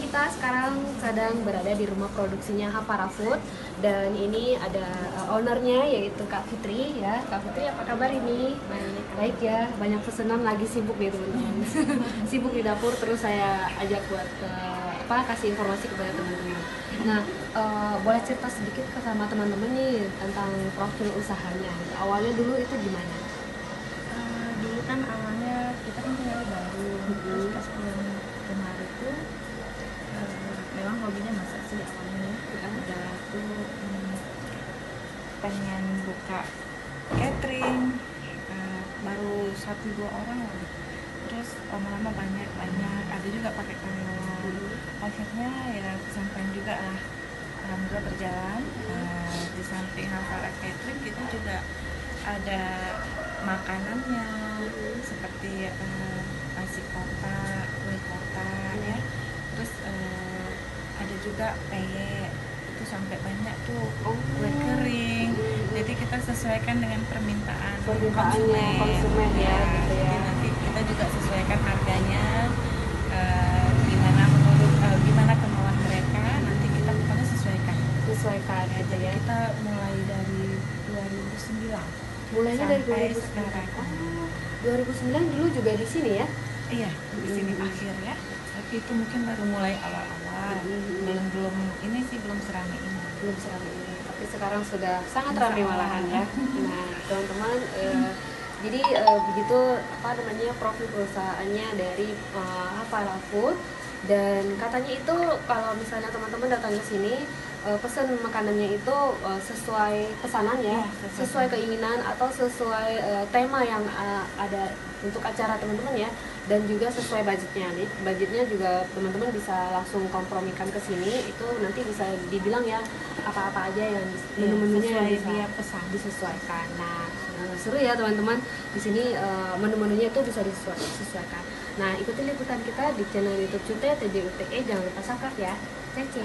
kita sekarang sedang berada di rumah produksinya Hapara Food dan ini ada ownernya yaitu Kak Fitri ya. Kak Fitri, apa kabar ini? Baik ya, banyak pesanan, lagi sibuk ya teman-teman. Sibuk di dapur, terus saya ajak buat kasih informasi kepada teman-teman. Nah, boleh cerita sedikit sama teman-teman nih tentang profil usahanya. Awalnya dulu itu gimana? Dulu kan awalnya kita kan tinggal baru, terus pas pulang kemarin itu memang hobinya masak sih awalnya. Udah tuh pengen buka catering, baru 1-2 orang lah. Terus lama-lama banyak, ada juga pakai karyawan. Akhirnya ya kesampaian juga lah, alhamdulillah berjalan. Di samping Hapara Catering kita juga ada makanannya seperti nasi kotak, kue kotak ya. Terus ada juga peyek, itu sampai banyak tuh kue kering. Jadi kita sesuaikan dengan permintaan konsumen ya, gitu ya. Jadi nanti kita juga sesuaikan harganya, gimana kemauan mereka, nanti kita pokoknya sesuaikan Ya, jadi ya. kita mulai dari 2009 Mulainya dari sampai 2009. sekarang. 2009 dulu juga di sini ya? Iya, di sini akhir ya. Tapi itu mungkin baru mulai awal-awal. Belum ini sih, belum serame ini. Belum serame ini. Tapi sekarang sudah sangat ramai malahan ya. Nah, teman-teman, jadi begitu profil perusahaannya dari Hapara Food. Dan katanya itu kalau misalnya teman-teman datang ke sini, pesan makanannya itu sesuai pesanan ya, sesuai keinginan atau sesuai tema yang ada untuk acara teman-teman ya, dan juga sesuai budgetnya. Budgetnya juga teman-teman bisa langsung kompromikan ke sini, itu nanti bisa dibilang ya apa-apa aja yang menu-menunya yang bisa dia pesan disesuaikan. Nah, seru ya teman-teman, di sini menu-menunya itu bisa disesuaikan. Nah, ikuti liputan kita di channel YouTube Cute TJUTE, jangan lupa subscribe ya. Cece.